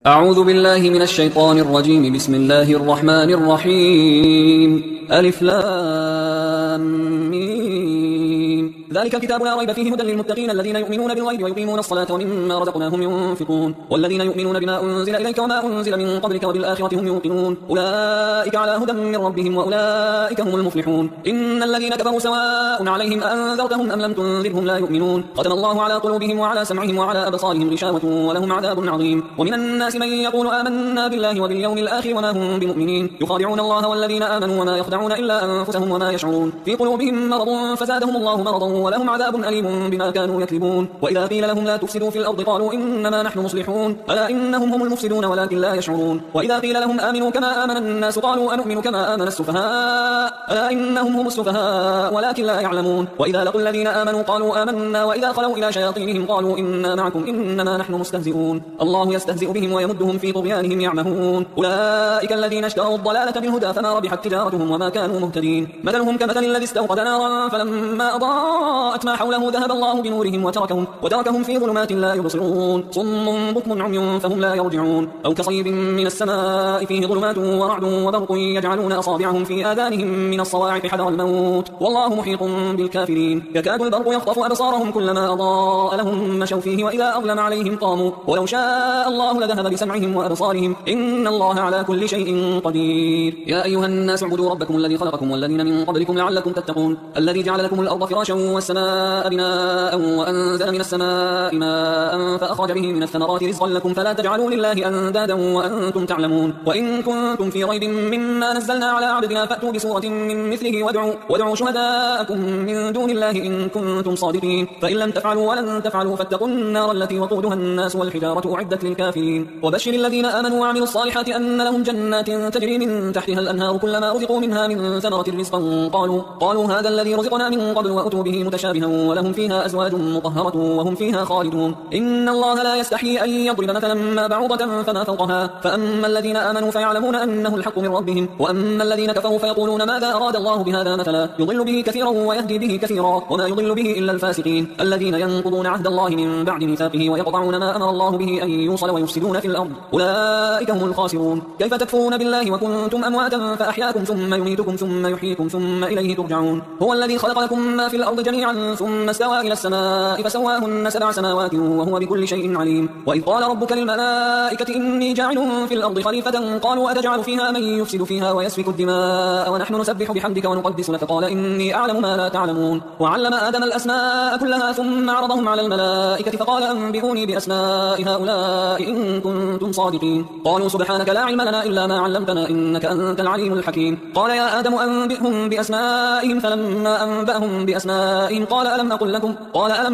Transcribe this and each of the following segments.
أعوذ بالله من الشيطان الرجيم. بسم الله الرحمن الرحيم. ألف لام ميم. ذلك الكتاب لا ريب فيه هدى للمتقين الذين يؤمنون بالغيب ويقيمون الصلاة ومما رزقناهم ينفقون والذين يؤمنون بما أنزل إليك وما أنزل من قبلك وبالآخرة هم يوقنون أولئك على هدى من ربهم وأولئك هم المفلحون. إن الذين كفروا سواء عليهم أنذرتهم أم لم تنذرهم لا يؤمنون. ختم الله على قلوبهم وعلى سمعهم وعلى أبصارهم غشاوة ولهم عذاب عظيم. ومن الناس من يقول آمنا بالله وباليوم الآخر وما هم بمؤمنين يخادعون الله والذين آمنوا وما يخدعون إلا أنفسهم وما يشعرون. في قلوبهم مرض فزادهم الله مرضا ولهم عذاب أليم بما كانوا يكذبون. وإذا قيل لهم لا تفسدوا في الأرض قالوا إنما نحن مصلحون ألا إنهم هم المفسدون ولكن لا يشعرون. وإذا قيل لهم آمنوا كما آمن الناس قالوا أنؤمن كما آمن السفهاء ألا إنهم هم السفهاء ولكن لا يعلمون. وإذا لقوا الذين آمنوا قالوا آمنا وإذا خلوا إلى شياطينهم قالوا إنا معكم إنما نحن مستهزئون. الله يستهزئ بهم ويمدهم في طغيانهم يعمهون. أولئك الذين اشتروا الضلالة بالهدى فما ربحت تجارتهم وما كانوا مهتدين. مثلهم كمثل الذي استوقد نارا فلما أضاءت ما حوله ذهب الله بنورهم وتركهم في ظلمات لا يبصرون. صم بكم عمي فهم لا يرجعون. أو كصيب من السماء فيه ظلمات ورعد وبرق يجعلون أصابعهم في آذانهم من الصواعق حذر الموت والله محيط بالكافرين. يكاد البرق يخطف أبصارهم كلما أضاء لهم مشوا فيه وإذا أظلم عليهم قاموا ولو شاء الله لذهب بسمعهم وأبصارهم إن الله على كل شيء قدير. يا أيها الناس اعبدوا ربكم الذي خلقكم والذين من قبلكم لعلكم تتقون الذي جعل لكم الأرض فراشا والسماء بناء وأنزل من السماء ماء فأخرج به من الثمرات رزقا لكم فلا تجعلوا لله أندادا وأنتم تعلمون. وإن كنتم في ريب مما نزلنا على عبدنا فأتوا بسورة من مثله وادعوا شهداءكم من دون الله إن كنتم صادقين فإن لم تفعلوا ولن تفعلوا فاتقوا النار التي وقودها الناس والحجارة أعدت للكافرين. وبشر الذين آمنوا وعملوا الصالحات أن لهم جنات تجري من تحتها الأنهار كلما رزقوا منها من ثمرة رزقا قالوا هذا الذي رزقنا من قبل وأتوا به متشابها ولهم فيها أزواج مطهرة وهم فيها خالدون. إن الله لا يستحيي أن يضرب مثلا ما بعوضة فما فوقها فأما الذين آمنوا فيعلمون أنه الحق من ربهم وأما الذين كفروا فيقولون ماذا أراد الله بهذا مثلا يضل به كثيرا ويهدي به كثيرا وما يضل به إلا الفاسقين الذين ينقضون عهد الله من بعد ميثاقه ويقطعون ما أمر الله به أن يوصل ويفسدون في الأرض أولئك هم الخاسرون. كيف تكفرون بالله وكنتم أمواتا فأحياكم ثم يميتكم ثم يحييكم ثم إليه ترجعون. هو الذي خلق لكم ما في الأرض جميعا ثم استوى إلى السماء فسواهن 7 سماوات وهو بكل شيء عليم. وإذ قال ربك للملائكة إني جاعل في الأرض خليفة قالوا أتجعل فيها من يفسد فيها ويسفك الدماء ونحن نسبح بحمدك ونقدس لك قال إني أعلم ما لا تعلمون. وعلم آدم الأسماء كلها ثم عرضهم على الملائكة فقال أنبئوني بأسماء هؤلاء إن كنتم صادقين قالوا سبحانك لا علم لنا إلا ما علمتنا إنك أنت العليم الحكيم. قال يا آدم أنبئهم بأسمائهم فلما أنبأهم بأسمائهم قال ألم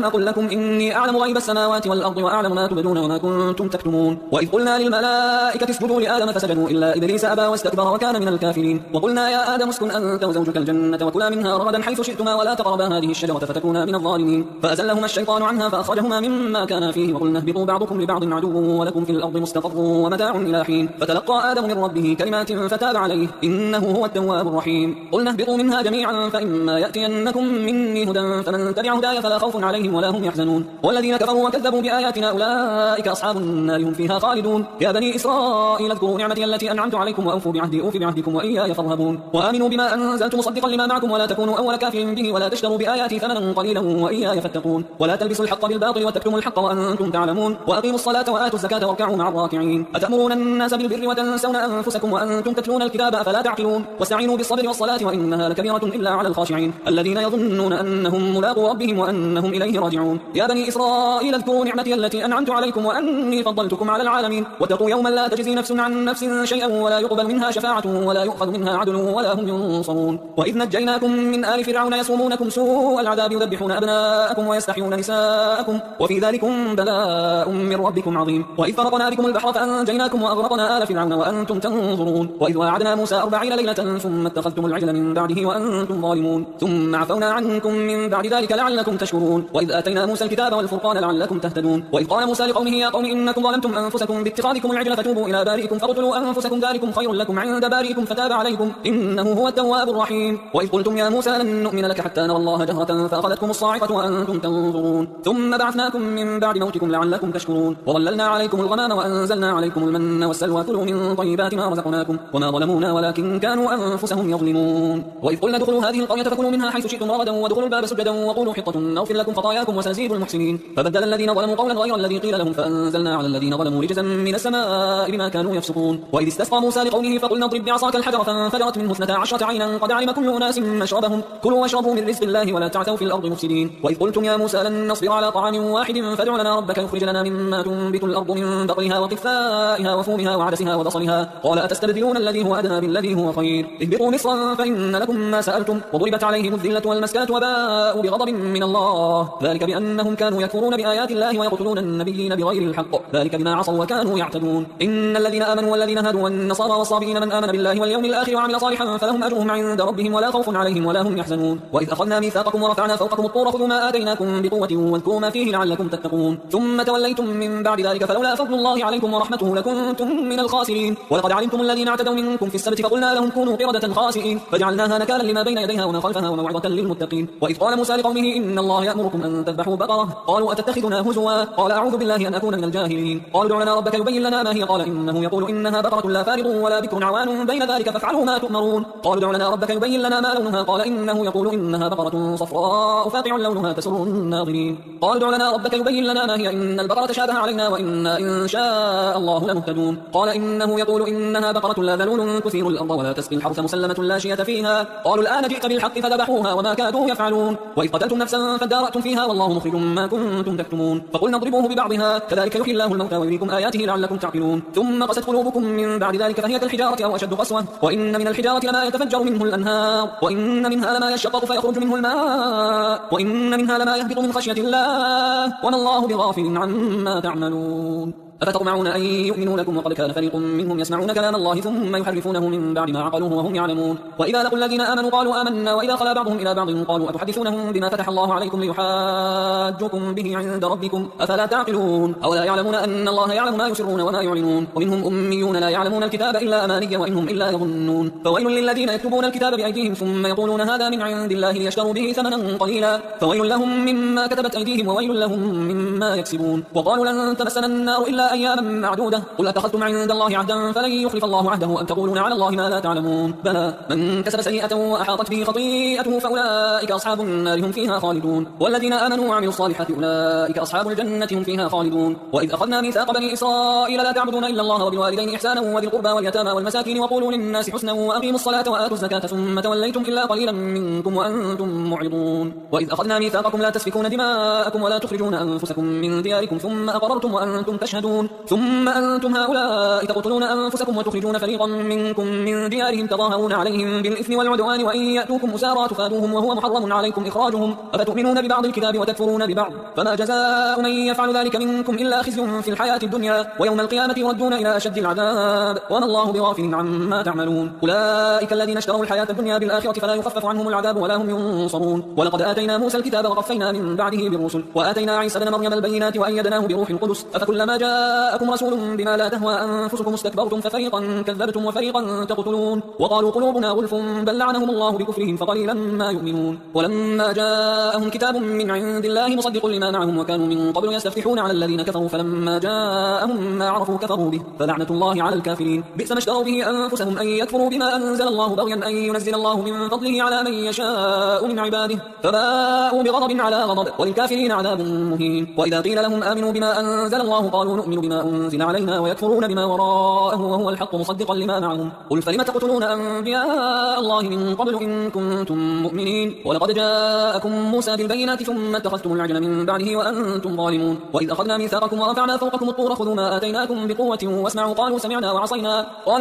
أقل لكم إني أعلم غيب السماوات والأرض وأعلم ما تبدون وما كنتم تكتمون. وإذ قلنا للملائكة اسجدوا لآدم فسجدوا إلا إبليس أبى واستكبر وكان من الكافرين. وقلنا يا آدم اسكن أنت وزوجك الجنة وكلا منها رغدا حيث شئتما ولا تقربا هذه الشجرة فتكونا من الظالمين فأزلهما الشيطان عنها فأخرجهما مما كانا فيه وقلنا اهبطوا بعضكم لبعض عدو ولكم في الأرض مستقر ومتاع إلى حين فتلقى آدم من ربه كلمات فتاب عليه إنه هو التواب الرحيم. قلنا اهبطوا منها جميعا فإما يأتينكم مني هدى فمن تبع هداي فلا خوف عليهم ولا هم يحزنون. والذين كفروا وكذبوا بآياتنا أولئك أصحاب النار هم فيها خالدون. يا بني إسرائيل اذكروا نعمتي التي أنعمت عليكم وأوفوا بعهدي أوف بعهدكم وإياي فارهبون. وآمنوا بما أنزلت مصدقا لما معكم ولا تكونوا أول كافر به ولا تشتروا بآياتي ثمنا قليلا وإياي فاتقون. ولا تلبسوا الحق بالباطل وتكتموا الحق وأنتم تعلمون. وأقيموا الصلاة وآتوا الزكاة واركعوا مع الراكعين. أتأمرون الناس بالبر وتنسون أنفسكم وأنتم تتلون الكتاب أفلا تعقلون. واستعينوا بالصبر والصلاة وإنها لكبيرة إلا على الخاشعين الذين يظنون أنهم ملاقو ربهم وأنهم إليه راجعون. يا بني إسرائيل اذكروا نعمتي التي أنعمت عليكم وأني فضلتكم على العالمين واتقوا يوما لا تجزي نفس عن نفس شيئا ولا يقبل منها شفاعة ولا يؤخذ منها عدل ولا هم ينصرون. وإذ نجيناكم من آل فرعون يسومونكم سوء العذاب يذبحون أبناءكم ويستحيون نساءكم وفي ذلكم بلاء من ربكم عظيم. وإذ فرقنا بكم البحر فأنجيناكم وأغرقنا آل فرعون وأنتم تنظرون. وإذ واعدنا موسى 40 ليلة ثم اتخذتم العجل من بعده وأنتم ظالمون ثم عفونا عنكم من بعد ذلك لعلكم تشكرون. وإذ آتينا موسى الكتاب والفرقان لعلكم تهتدون. وإذ قال موسى لقومه يا قوم إنكم ظلمتم أنفسكم باتخاذكم العجل فتوبوا إلى بارئكم فاقتلوا أنفسكم ذلكم خير لكم عند بارئكم فتاب عليكم إنه هو التواب التواب الرحيم. وإذ قلتم يا موسى لن نؤمن لك حتى نرى الله جهرة فأخذتكم الصاعقة وأنتم تنظرون ثم بعثناكم من بعد موتكم لعلكم تشكرون وظللنا عليكم الغمام وأنزلنا عليكم المن والسلوى كلوا من طيبات ما رزقناكم وما ظلمونا ولكن كانوا أنفسهم يظلمون. وإذ قلنا ادخلوا هذه القرية فكلوا منها حيث شئتم رغدا وادخلوا الباب سجدا وقولوا حطة نغفر لكم خطاياكم وسنزيد المحسنين. فبدل الذين ظلموا قولا غير الذي قيل لهم فأنزلنا على الذين ظلموا رجزا من السماء بما كانوا يفسقون. وإذ استسقى موسى لقومه فقلنا اضرب بعصاك الحجر فانفجرت منه 12 عينا قد علم كل أناس مشربهم كلوا واشربوا من رزق الله ولا تعثوا في الأرض مفسدين. وإذ قلتم يا موسى لن نصبر على طعام واحد فادع لنا ربك يخرج لنا مما تنبت الأرض من بقلها وقثائها وفومها وعدسها وبصلها قال أتستبدلون الذي هو أدنى بالذي هو خير اهبطوا مصرا فإن لكم ما سألتم وضربت عليهم الذلة والمسكنة وباءوا بغضب من الله ذلك بأنهم كانوا يكفرون بآيات الله ويقتلون النبيين بغير الحق ذلك بما عصوا وكانوا يعتدون. إن الذين آمنوا والذين هادوا والنصارى والصابئين من آمن بالله واليوم الآخر وعمل صالحا فلهم أجرهم عند ربهم ولا خوف عليهم ولا هم يحزنون. وإذ أخذنا ميثاقكم ورفعنا فوقكم الطور خذوا ما آتيناكم بقوة واذكروا ما فيه لعلكم تتقون ثم توليتم من بعد ذلك فلولا فضل الله عليكم ورحمته لكنتم من الخاسرين. ولقد علمتم الذين اعتدوا منكم في السبت فقلنا لهم كونوا قردة خاسئين فجعلناها نكالا لما بين يديها وما خلفها وموعظة للمتقين. وإذ قال موسى لقومه إن الله يأمركم أن تذبحوا بقرة قالوا أتتخذنا هزوا قال أعوذ بالله أن أكون من الجاهلين. قالوا ادع لنا ربك يبين لنا ما هي قال إنه يقول إنها بقرة لا فارض ولا بكر عوان بين ذلك فافعلوا ما تؤمرون. قالوا ادع لنا ربك يبين لنا ما لونها قال إنه يقول إنها بقرة صفراء فاقع لونها تسر الناظرين. قالوا ادع لنا ربك يبين لنا ما هي إن البقرة شابه علينا وإنا إن شاء الله لمهتدون. قال إنه يقول إنها بقرة لا ذلول تثير الأرض ولا تسقي الحرث مسلمة لا شية فيها. قالوا الآن جئت بالحق فذبحوها وما كادوا يفعلون. وإذ قتلتم نفسا فادارأتم فيها والله مخرج ما كنتم تكتمون. فقلنا اضربوه ببعضها كذلك يحيي الله الموتى ويريكم آياته لعلكم تعقلون. ثم قست قلوبكم من بعد ذلك فهي كالحجارة أو أشد قسوة وإن من الحجارة لما يتفجر منه الأنهار وإن منها لما يشقق فيخرج منه الماء وإن منها لما يهبط من خشية الله وما الله بغافل عما تعملون. أفتطمعون أن يؤمنوا لكم وقد كان فريق منهم يسمعون كلام الله ثم يحرفونه من بعد ما عقلوه وهم يعلمون. وإذا لقوا الذين آمنوا قالوا آمنا وإذا خلا بعضهم إلى بعض قالوا أتحدثونهم بما فتح الله عليكم ليحاجوكم به عند ربكم أفلا تعقلون. أولا يعلمون أن الله يعلم ما يسرون وما يعلنون ومنهم أميون لا يعلمون الكتاب إلا أماني وإنهم إلا يظنون. فويل للذين يكتبون الكتاب بأيديهم ثم يقولون هذا من عند الله ليشتروا به ثمنا قليلا فويل لهم مما كتبت أيديهم وويل لهم مما يكسبون. وقالوا لن تمسنا النار إلا أياما معدودة قل أتخذتم عند الله عهدا فلن يخلف الله عهده أم تقولون على الله ما لا تعلمون. بلى من كسب سيئة وأحاطت به خطيئته فأولئك أصحاب النار هم فيها خالدون والذين آمنوا وعملوا الصالحات أولئك أصحاب الجنة هم فيها خالدون. وإذ أخذنا ميثاق بني إسرائيل لا تعبدون إلا الله وبالوالدين إحسانا وذي القربى واليتامى والمساكين وقولوا للناس حسنا وأقيموا الصلاة وآتوا الزكاة ثم توليتم إلا قليلا منكم وأنتم معرضون. وإذ أخذنا ميثاقكم لا تسفكون دماءكم ولا تخرجون أنفسكم من دياركم ثم أقررتم وأنتم تشهدون ثم أنتم هؤلاء تقتلون أنفسكم وتخرجون فريقا منكم من ديارهم تظاهرون عليهم بالإثم والعدوان وإن يأتوكم أسارى تفادوهم وهو محرم عليكم إخراجهم أفتؤمنون ببعض الكتاب وتكفرون ببعض فما جزاء من يفعل ذلك منكم إلا خزي في الحياة الدنيا ويوم القيامة يردون إلى أشد العذاب وما الله بغافل عما تعملون. أولئك الذين اشتروا الحياة الدنيا بالآخرة فلا يخفف عنهم العذاب ولا هم ينصرون. ولقد آتينا موسى الكتاب وقفينا من بعده بالرسل وآتينا عيسى بن مريم البينات وأيدناه بروح القدس أفكلما جاءكم رسول بما لا تهوى أنفسكم استكبرتم ففريقا كذبتم وفريقا تقتلون وقالوا قلوبنا غلف بل لعنهم الله بكفرهم فقليلا ما يؤمنون. ولما جاءهم كتاب من عند الله مصدق لما معهم وكانوا من قبل يستفتحون على الذين كفروا فلما جاءهم ما عرفوا كفروا به فلعنة الله على الكافرين. بئس ما اشتروا به أنفسهم أن يكفروا بما أنزل الله بغيا أن ينزل الله من فضله على من يشاء من عباده فباءوا بغضب على غضب وللكافرين عذاب مهين. وإذا قيل لهم آمنوا بما أنزل الله قالوا نؤمن بما أنزل علينا ويكفرون بما وراءه وهو الحق مصدقا لما معهم قل فلم تقتلون أنبياء الله من قبل إن كنتم مؤمنين ولقد جاءكم موسى بالبينات ثم اتخذتم العجل من بعده وأنتم ظالمون. وإذ أخذنا ميثاقكم ورفعنا فوقكم الطور خذوا ما آتيناكم بقوة واسمعوا قالوا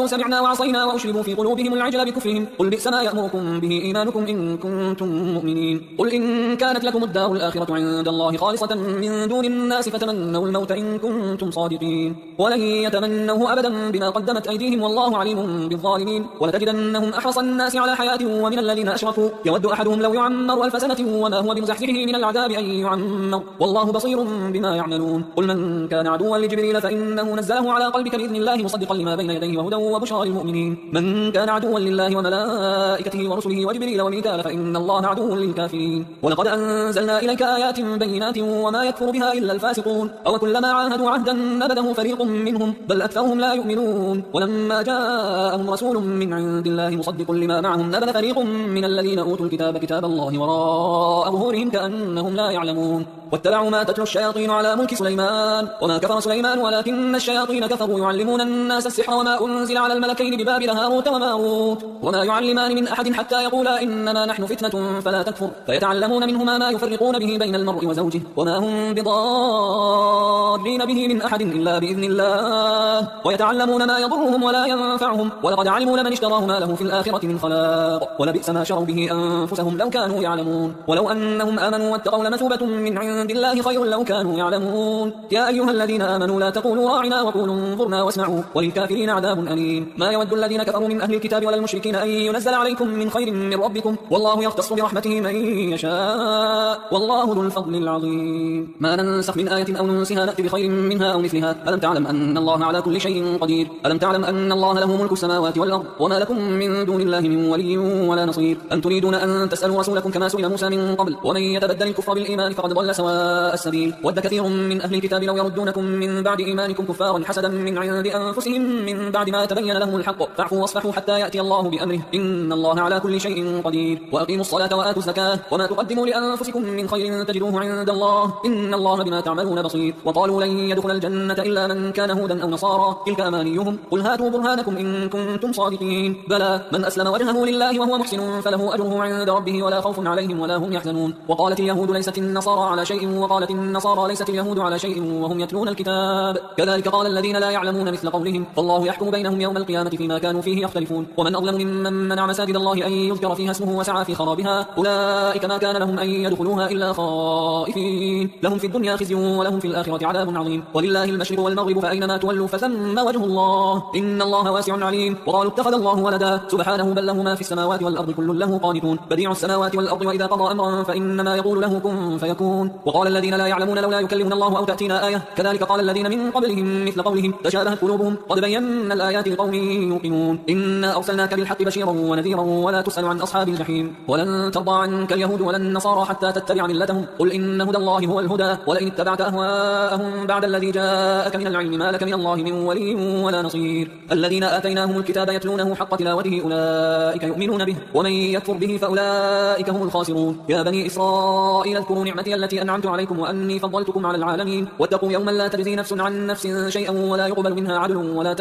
سمعنا وعصينا وأشربوا في قلوبهم العجل بكفرهم قل بئس ما يأمركم به إيمانكم إن كنتم مؤمنين. قل إن كانت لكم الدار الآخرة عند الله خالصة من دون الناس فتمنوا الموت إن كنتم صادقين صادقين ولن يتمنوه أبدا بما قدمت أيديهم والله عليم بالظالمين ولتجدنهم أحرص الناس على حياة ومن الذين أشركوا يود أحدهم لو يعمر 1000 سنة وما هو بمزحزحه من العذاب أن يعمر والله بصير بما يعملون قل من كان عدوا لجبريل فإنه نزله على قلبك بإذن الله مصدقا لما بين يديه وهدى وبشرى للمؤمنين من كان عدوا لله وملائكته ورسله وجبريل وميكال فإن الله عدو للكافرين ولقد أنزلنا إليك آيات بينات وما يكفر بها إلا الفاسقون أو كلما عاهدوا عهدا نبذه فريق منهم بل أكثرهم لا يؤمنون ولما جاءهم رسول من عند الله مصدق لما معهم نبذ فريق من الذين أوتوا الكتاب كتاب الله وراء ظهورهم كأنهم لا يعلمون واتبعوا ما تتلو الشياطين على ملك سليمان وما كفر سليمان ولكن الشياطين كفروا يعلمون الناس السحر وما أنزل على الملكين ببابل هاروت وماروت وما يعلمان من أحد حتى يقولا إنما نحن فتنة فلا تكفر فيتعلمون منهما ما يفرقون به بين المرء وزوجه وما هم بضارين به من أحد إلا بإذن الله ويتعلمون ما يضرهم ولا ينفعهم ولقد علموا لمن اشتراه ما له في الآخرة من خلاق ولبئس ما شروا به أنفسهم لو كانوا يعلمون ولو أنهم آمنوا واتقوا لمثوبة من عند الله خير لو كانوا يعلمون يا أيها الذين آمنوا لا تقولوا راعنا وقولوا انظرنا واسمعوا وللكافرين عذاب أليم ما يود الذين كفروا من أهل الكتاب ولا المشركين أن ينزل عليكم من خير من ربكم والله يختص برحمته من يشاء والله ذو الفضل العظيم ما ننسخ من آية أو ننسها نأتي بخير منها أو مثلها ألم تعلم أن الله على كل شيء قدير ألم تعلم أن الله له ملك السماوات والأرض وما لكم من دون الله من ولي ولا نصير أم تريدون أن تسألوا رسولكم كما سئل موسى من قبل ومن يتبدل الكفر بالإيمان فقد ضل سواء السبيل ود كثير من أهل الكتاب لو يردونكم من بعد إيمانكم كفارا حسدا من عند أنفسهم من بعد ما تبين لهم الحق فاعفوا واصفحوا حتى يأتي الله بأمره إن الله على كل شيء قدير وأقيموا الصلاة وآتوا الزكاة وما تقدموا لأنفسكم من خير تجدوه عند الله إن الله بما تعملون بصير وقالوا لن يدخل الجنة إلا من كان هودا أو نصارى تلك أمانيهم قل هاتوا برهانكم إن كنتم صادقين بلى من أسلم وجهه لله وهو محسن فله أجره عند ربه ولا خوف عليهم ولا هم يحزنون وقالت اليهود ليست النصارى على شيء وقالت النصارى ليست اليهود على شيء وهم يتلون الكتاب كذلك قال الذين لا يعلمون مثل قولهم فالله يحكم بينهم يوم القيامة فيما كانوا فيه يختلفون ومن أظلم ممن منع مساجد الله أن يذكر فيها اسمه وسعى في خرابها أولئك ما كان لهم أن يدخلوها إلا خائفين لهم في الدنيا خزي ولهم في الآخرة عذاب عظيم ولله المشرق والمغرب فأينما تولوا فثم وجه الله إن الله واسع عليم وقالوا اتخذ الله ولدا سبحانه بل له ما في السماوات والأرض كل له قانتون بديع السماوات والأرض وإذا قضى أمرا فإنما يقول له كن فيكون وقال الذين لا يعلمون لولا يكلمنا الله أو تأتينا آية كذلك قال الذين من قبلهم مثل قولهم تشابهت قلوبهم قد بينا الآيات لقوم يوقنون إنا أرسلناك بالحق بشيرا ونذيرا ولا تسأل عن أصحاب الجحيم ولن ترضى عنك اليهود ولا النصارى حتى تتبع ملتهم قل إن هدى الله هو الهدى ولئن اتبعت أهواءهم بعد الذي جاءك من العلم ما لك من الله من ولي ولا نصير الذين آتيناهم الكتاب يتلونه حق تلاوته أولئك يؤمنون به ومن يكفر به فأولئك هم الخاسرون يا بني إسرائيل اذكروا نعمتي التي أنعمت عليكم وأني فضلتكم على العالمين واتقوا يوما لا تجزي نفس عن نفس شيئا ولا يقبل منها عدل ولا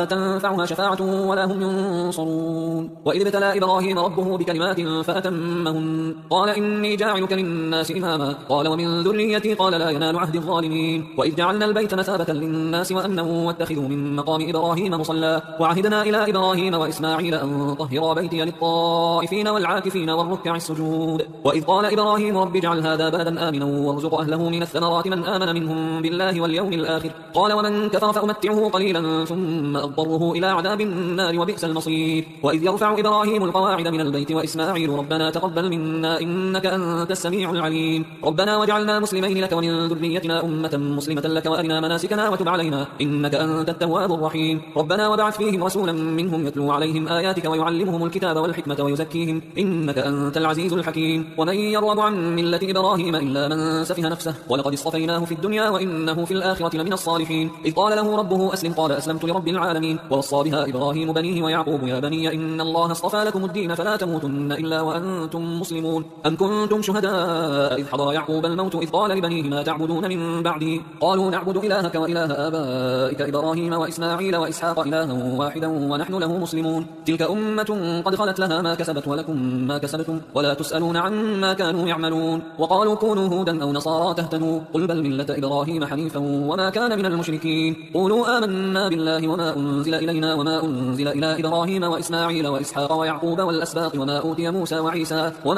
تنفعها شفاعة ولا هم ينصرون وإذ ابتلى إبراهيم ربه بكلمات فأتمهن قال إني جاعلك للناس إماما قال ومن ذريتي قال لا ينال عهد الظالمين وإذ جعلنا البيت مثابة للناس وأمنا واتخذوا من مقام إبراهيم مصلى وعهدنا إلى إبراهيم وإسماعيل أن طهرا بيتي للطائفين والعاكفين والركع السجود وإذ قال إبراهيم رب اجعل هذا بلدا آمنا وارزق أهله من الثمرات من آمن منهم بالله واليوم الآخر قال ومن كفر فأمتعه قليلا ثم أضطره إلى عذاب النار وبئس المصير وإذ يرفع إبراهيم القواعد من البيت وإسماعيل ربنا تقبل منا إنك أنت السميع العليم ربنا واجعلنا مسلمين لك ومن ذريتنا أمة مسلمة لك وأرنا مناسكنا وتب علينا إنك أنت التواب الرحيم ربنا وبعث فيهم رسولا منهم يتلو عليهم آياتك ويعلمهم الكتاب والحكمة ويزكيهم إنك أنت العزيز الحكيم ومن يرغب عن ملة إبراهيم إلا من سفه نفسه ولقد اصطفيناه في الدنيا وإنه في الآخرة لمن الصالحين إذ قال له ربه أسلم قال أسلمت لرب العالمين ووصى بها إبراهيم بنيه ويعقوب يا بني إن الله اصطفى لكم الدين فلا تموتن إلا وأنتم مسلمون أم كنتم شهداء إذ حضر يعقوب الموت إذ قال لبنيه ما تعبدون من بعدي قالوا نعبد إلهك وإله آبائك إبراهيم وإسماعيل وإسحاق إلها واحدا ونحن له مسلمون تلك أمة قد خلت لها ما كسبت ولكم ما كسبتم ولا تسألون عما كانوا يعملون وقالوا قالوا كونوا هودا أو نصارى تهتدوا قل بل ملة إبراهيم حنيفا وما كان من المشركين قولوا آمنا بالله وما أنزل إلينا وما أنزل إلى إبراهيم وإسماعيل وإسحاق ويعقوب والأسباط وما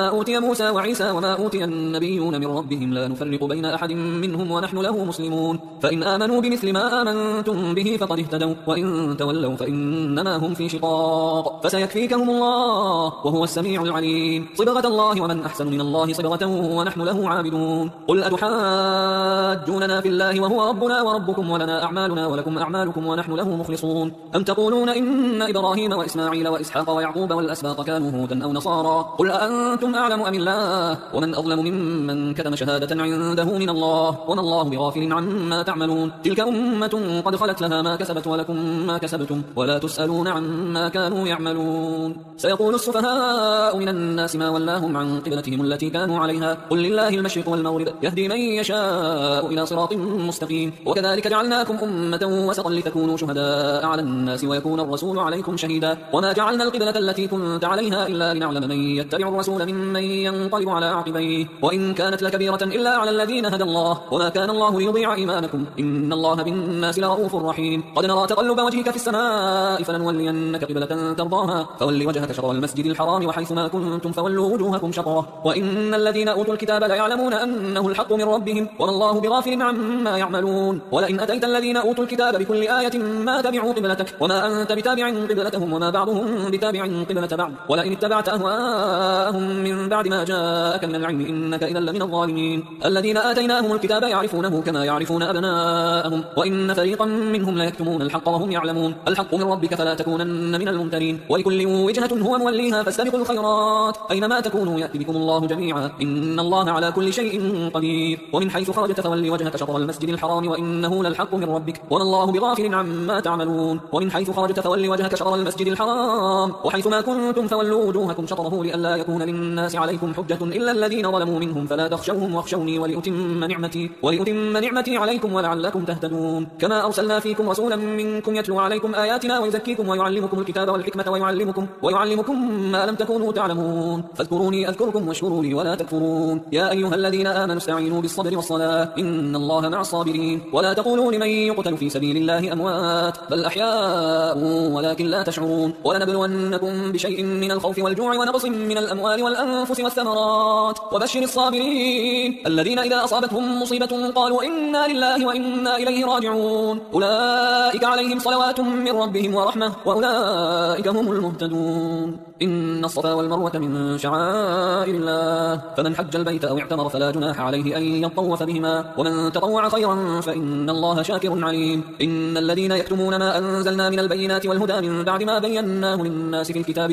أوتي موسى وعيسى وما أوتي النبيون من ربهم لا نفرق بين أحد منهم ونحن له مسلمون فإن آمنوا بمثل ما آمنتم به فقد اهتدوا وإن تولوا فإنما هم في شقاق فسيكفيكهم الله وهو السميع العليم صبغة الله ومن أحسن من الله صبغة ونحن له عابدون قل أتحاجوننا في الله وهو ربنا وربكم ولنا أعمالنا ولكم أعمالكم ونحن له مخلصون أم تقولون إن إبراهيم وإسماعيل وإسحاق ويعقوب والأسباط كانوا هودا أو نصارى قل أأنتم أعلم أم الله ومن أظلم ممن كتم شهادة عنده من الله وما الله بغافل عما تعملون تلك أمة قد خلت لها ما كسبت ولكم ما كسبتم ولا تسألون عما كانوا يعملون سيقول السفهاء من الناس ما ولاهم عن قبلتهم التي كانوا عليها قل لله المشرق والمغرب يهدي من يشاء إلى صراط مستقيم وكذلك جعلناكم أمة وسطا لتكونوا شهداء على الناس ويكون الرسول عليكم شهيدا وما جعلنا القبلة التي كنت عليها إلا لنعلم من يتبع الرسول ممن ينقلب على عقبيه وإن كانت لكبيرة إلا على الذين هدى الله وما كان الله ليضيع إيمانكم إن الله بالناس لرؤوف رحيم قد نرى تقلب وجهك في السماء فلنولينك قبلة ترضاها فول وجهك شطر المسجد الحرام وحيث ما كنتم فولوا وجوهكم شطره وإن الذين أوتوا الكتاب ليعلمون أنه الحق من ربهم وما الله بغافل عما يعملون ولئن أتيت الذين أوتوا الكتاب بكل آية ما تبعوا قبلتك وما أنت بتابع قبلتهم وما بعضهم بتابع قبلة بعض ولئن اتبعت أهواءهم من بعد ما جاءك من العلم إنك إذا لمن الظالمين الذين آتيناهم الكتاب يعرفونه كما يعرفون أبناءهم وإن فريقا منهم ليكتمون الحق وهم يعلمون الحق من ربك فلا تكونن من الممترين ولكل وجهة هو موليها فاستبقوا الخيرات أينما تكونوا يأتي بكم الله جميعا إن الله على كل شيء قدير ومن حيث خرجت فول وجهك شطر المسجد الحرام وإنه للحق من ربك وما الله بغافل عما تعملون ومن حيث خرجت فول وجهك شطر المسجد الحرام وحيث ما كنتم فولوا وجوهكم شطره لئلا يكون للناس عليكم حجة إلا الذين ظلموا منهم فلا تخشوهم واخشوني ولأتم نعمتي عليكم ولعلكم تهتدون كما أرسلنا فيكم رسولا منكم يتلو عليكم آياتنا ويزكيكم ويعلمكم الكتاب والحكمة ويعلمكم ما لم تكونوا تعلمون فاذكروني أذكركم واشكروا لي ولا تكفرون يا أيها الذين آمنوا استعينوا بالصبر والصلاة إن الله مع الصابرين ولا تقولوا لمن يقتل في سبيل الله أموات بل أحياء ولكن لا تشعرون ولنبلونكم بشيء من الخوف والجوع ونقص من الأموال والأنفس والثمرات وبشر الصابرين الذين إذا أصابتهم مصيبة قالوا إنا لله وإنا إليه راجعون أولئك عليهم صلوات من ربهم ورحمة وأولئك هم المهتدون إن الصفا والمروة من شعائر الله فمن حج البيت أو اعتمر فلا جناح عليه أن يطوف بهما ومن تطوع خيرا فإن الله شاكر عليم إن الذين يكتمون ما أنزلنا من البينات والهدى من بعد ما بيناه للناس في الكتاب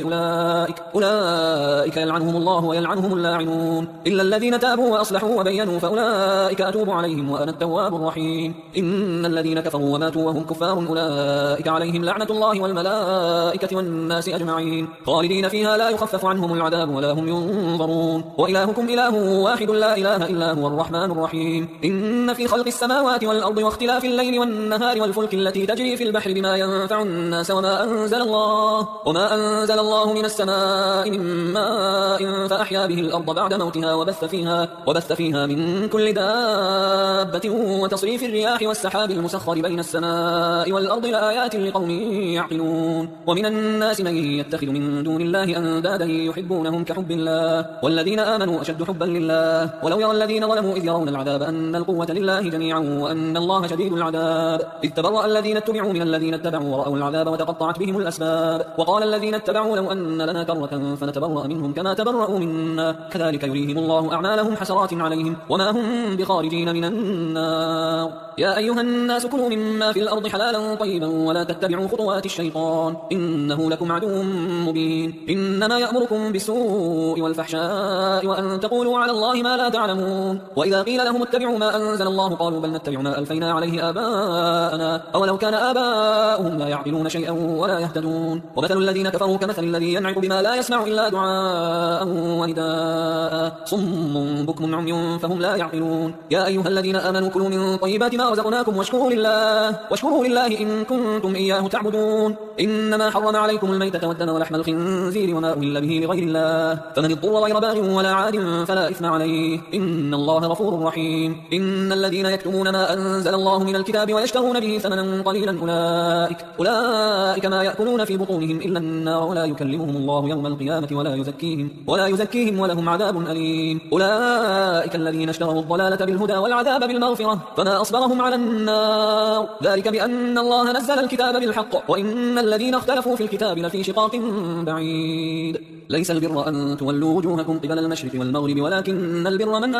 أولئك يلعنهم الله ويلعنهم اللاعنون إلا الذين تابوا وأصلحوا وبينوا فأولئك أتوب عليهم وأنا التواب الرحيم إن الذين كفروا وماتوا وهم كفار أولئك عليهم لعنة الله والملائكة والناس أجمعين خالدين فيها لا يخفف عنهم العذاب ولا هم ينظرون وإلهكم إله واحد لا إله إلا هو الرحمن الرحيم إن في خلق السماوات والأرض واختلاف الليل والنهار والفلك التي تجري في البحر بما ينفع الناس وما أنزل الله من السماء من ماء فأحيا به الأرض بعد موتها وبث فيها من كل دابة وتصريف الرياح والسحاب المسخر بين السماء والأرض لآيات لقوم يعقلون ومن الناس من يتخذ من دون الله أندادا يحبونهم كحب الله والذين آمنوا أشد حبا لله ولو يرى الذين ظلموا إذ يرون العذاب أن القوة لله جميعا وأن الله شديد العذاب إذ تبرأ الذين اتبعوا من الذين اتبعوا ورأوا العذاب وتقطعت بهم الأسباب وقال الذين اتبعوا لو أن لنا كرة فنتبرأ منهم كما تبرأوا منا كذلك يريهم الله أعمالهم حسرات عليهم وما هم بخارجين من النار يا أيها الناس كلوا مما في الأرض حلالا طيبا ولا تتبعوا خطوات الشيطان إنه لكم عدو مبين إنما يأمركم بالسوء والفحشاء وأن تقولوا على الله ما لا تعلمون وإذا قيل لهم اتبعوا ما أنزل الله قالوا بل نتبع ما ألفينا عليه آباءنا أولو كان آباؤهم لا يعقلون شيئا ولا يهتدون ومثل الذين كفروا كمثل الذي ينعق بما لا يسمع إلا دعاء ونداء صم بكم عمي فهم لا يعقلون يا أيها الذين آمنوا كلوا من طيبات ما رزقناكم واشكروا لله إن كنتم إياه تعبدون إنما حرم عليكم الميتة والدم ولحم الخنزير وما أهل به لغير الله فمن اضطر غير باغ ولا عاد فلا إثم عليه عليه إن الله غفور رحيم. إن الذين يكتمون ما أنزل الله من الكتاب ويشترون به ثمنا قليلا أولئك ما يأكلون في بطونهم إلا النار ولا يكلمهم الله يوم القيامة ولا يزكيهم ولهم عذاب أليم. أولئك الذين اشتروا الضلالة بالهدى والعذاب بالمغفرة فما أصبرهم على النار ذلك بأن الله نزل الكتاب بالحق وإن الذين اختلفوا في الكتاب لفي شقاق بعيد. ليس البر أن تولوا وجوهكم قبل المشرق والمغرب ولكن البر من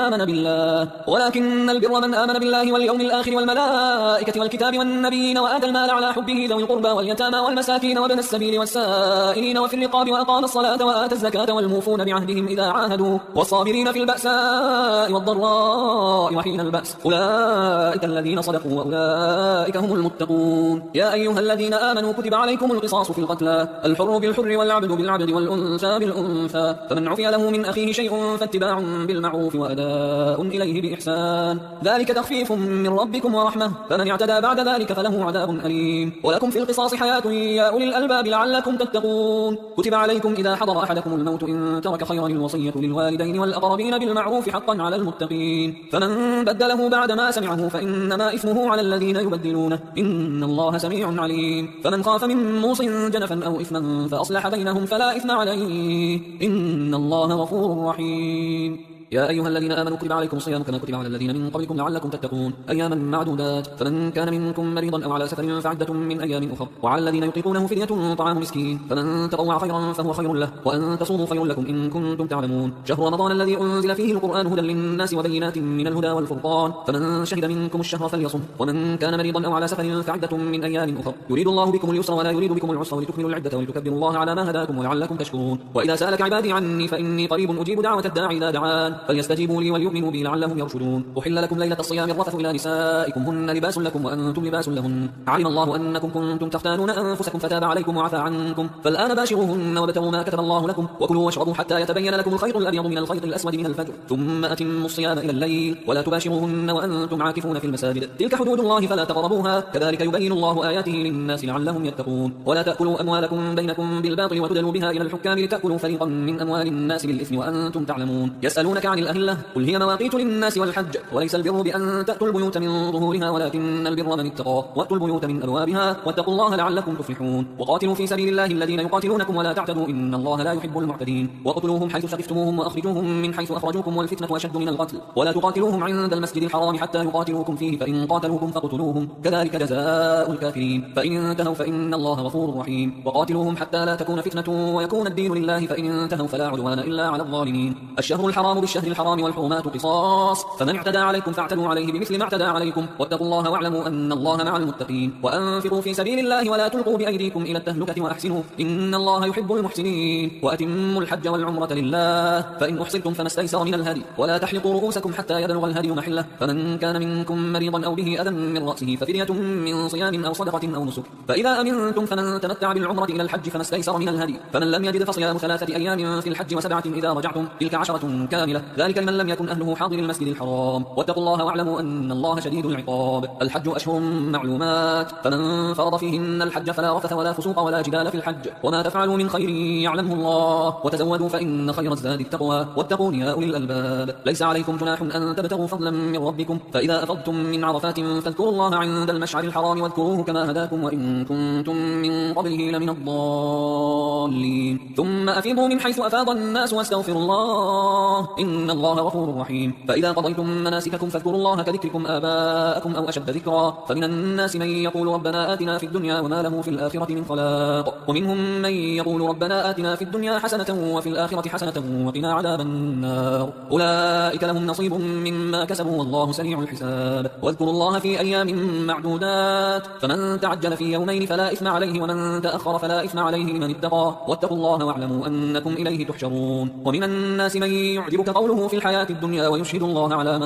آمن بالله واليوم الآخر والملائكة والكتاب والنبيين وآتى المال على حبه ذوي القربى واليتامى والمساكين وابن السبيل والسائلين وفي الرقاب وأقام الصلاة وآتى الزكاة والموفون بعهدهم إذا عاهدوا والصابرين في البأساء والضراء وحين البأس أولئك الذين صدقوا وأولئك هم المتقون. يا أيها الذين آمنوا كتب عليكم القصاص في القتلى الحر بالحر والعبد بالعبد والأنثى بالأنثى فمن عفي له من أخيه شيء فاتباع بالمعروف وأداء إليه بإحسان ذلك تخفيف من ربكم ورحمة فمن اعتدى بعد ذلك فله عذاب أليم. ولكم في القصاص حياة يا أولي الألباب لعلكم تتقون. كتب عليكم إذا حضر أحدكم الموت إن ترك خيرا الوصية للوالدين والأقربين بالمعروف حقا على المتقين فمن بدله بعد ما سمعه فإنما إثمه على الذين يبدلونه إن الله سميع عليم. فمن خاف من موص جنفا أو إثما فأصلح بينهم فلا إثم عليه إن الله غفور رحيم. يا أيها الذين آمنوا كتب عليكم الصيام كما كتب على الذين من قبلكم لعلكم تتقون أياما معدودات فمن كان منكم مريضا أو على سفر فعدة من أيام أخر وعلى الذين يطيقونه فدية طعام مسكين فمن تطوع خيرا فهو خير له وأن تصوموا خير لكم إن كنتم تعلمون. شهر رمضان الذي أنزل فيه القرآن هدى للناس وبينات من الهدى والفرقان فمن شهد منكم الشهر فليصم ومن كان مريضا أو على سفر فعدة من أيام أخر يريد الله بكم اليسر ولا يريد بكم العسر ولتكملوا العدة ولتكبروا الله على ما هداكم ولعلكم تشكرون. وإذا سألك عبادي عني فإني قريب أجيب دعوة الداعي إذا دعان فليستجيبوا لي وليؤمنوا بي لعلهم يرشدون. أحل لكم ليلة الصيام الرفث إلى نسائكم هن لباس لكم وأنتم لباس لهن علم الله أنكم كنتم تختانون أنفسكم فتاب عليكم وعفى عنكم فالآن باشروهن وابتغوا ما كتب الله لكم وكلوا واشربوا حتى يتبين لكم الخيط الأبيض من الخيط الأسود من الفجر ثم أتموا الصيام إلى الليل ولا تباشروهن وأنتم عاكفون في المساجد تلك حدود الله فلا تقربوها كذلك يبين الله آياته للناس لعلهم يتقون. ولا تأكلوا أموالكم بينكم بالباطل وتدلوا بها إلى الحكام لتأكلوا فريقا من أموال الناس بالإثم وأنتم تعلمون. يسألونك عن الأهلة قل هي مواقيت للناس والحج وليس البر بأن تأتوا البيوت من ظهورها ولكن البر من اتقى وأتوا البيوت من أبوابها واتقوا الله لعلكم تفلحون. وقاتلوا في سبيل الله الذين يقاتلونكم ولا تعتدوا إن الله لا يحب المعتدين. وقتلوهم حيث ثقفتموهم وأخرجوهم من حيث أخرجوكم والفتنة أشد من القتل ولا تقاتلوهم عند المسجد الحرام حتى يقاتلوكم فيه فإن قاتلوكم فاقتلوهم كذلك جزاء الكافرين فإن انتهوا فإن الله غفور رحيم. وقاتلوهم حتى لا تكون فتنة ويكون الدين لله فإن انتهوا فلا عدوان إلا على الظالمين. الشهر الحرام بالشهر الحرام والحرمات قصاص فمن اعتدى عليكم فاعتدوا عليه بمثل ما اعتدى عليكم واتقوا الله واعلموا أن الله مع المتقين. وأنفقوا في سبيل الله ولا تلقوا بأيديكم إلى التهلكة وأحسنوا إن الله يحب المحسنين. وأتموا الحج والعمرة لله فإن أحصرتم فما استيسر من الهدي ولا تحلقوا رؤوسكم حتى يبلغ الهدي محله فمن كان منكم مريضا أو به أذى من رأسه ففدية من صيام أو صدقة أو نسك فإذا أمنتم فمن تمتع بالعمرة إلى الحج فما استيسر من الهدي فمن لم يجد فصيام 3 أيام في الحج و7 إذا رجعتم تلك 10 كاملة ذلك لمن لم يكن أهله حاضر المسجد الحرام واتقوا الله واعلموا أن الله شديد العقاب. الحج أشهر معلومات فمن فرض فيهن الحج فلا رفث ولا فسوق ولا جدال في الحج وما تفعلوا من خير يعلمه الله وتزودوا فإن خير الزاد التقوى واتقون يا أولي الألباب. ليس عليكم جناح أن تبتغوا فضلا من ربكم فإذا أفضتم من عرفات فاذكروا الله عند المشعر الحرام واذكروه كما هداكم وإن كنتم من قبله لمن الضالين ثم أفيضوا من حيث أفاض الناس واستغفروا الله إن الله غفور رحيم. فإذا قضيتم مناسككم فاذكروا الله كذكركم آباءكم أو أشد ذكرا فمن الناس من يقول ربنا آتنا في الدنيا وما له في الآخرة من خلاق ومنهم من يقول ربنا آتنا في الدنيا حسنة وفي الآخرة حسنة وقنا عذاب النار أولئك لهم نصيب مما كسبوا والله سريع الحساب. واذكروا الله في أيام معدودات فمن تعجل في يومين فلا إثم عليه ومن تأخر فلا إثم عليه لمن اتقى واتقوا الله واعلموا أنكم إليه تحشرون. ومن الناس من يعجبك قوله في الحياة الدنيا ويشهد الله على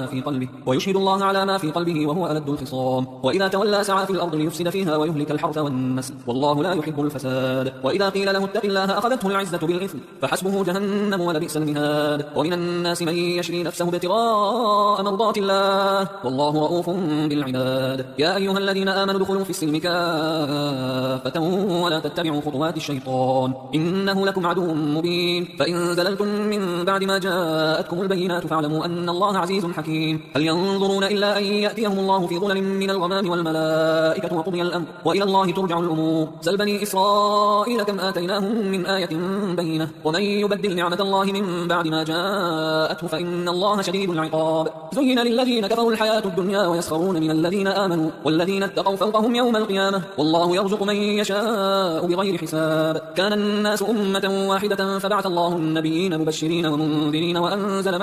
ما في قلبه وهو ألد الخصام وإذا تولى سعى في الأرض ليفسد فيها ويهلك الحرث والنسل والله لا يحب الفساد. وإذا قيل له اتق الله أخذته العزة بالإثم فحسبه جهنم ولبئس المهاد. ومن الناس من يشري نفسه ابتغاء مرضات الله والله رؤوف بالعباد. يا أيها الذين آمنوا ادخلوا في السلم كافة ولا تتبعوا خطوات الشيطان إنه لكم عدو مبين. فإن زللتم من بعد ما جاءتكم جاءتكم البينات فاعلموا أن الله عزيز حكيم. هل ينظرون إلا أن يأتيهم الله في ظلل من الغمام والملائكة وقضي الأمر وإلى الله ترجع الأمور. سل بني إسرائيل كم آتيناهم من آية بينة ومن يبدل نعمة الله من بعد ما جاءته فإن الله شديد العقاب. زين للذين كفروا الحياة الدنيا ويسخرون من الذين آمنوا والذين اتقوا فوقهم يوم القيامة والله يرزق من يشاء بغير حساب. كان الناس أمة واحدة فبعث الله النبيين مبشرين ومنذرين وأنزل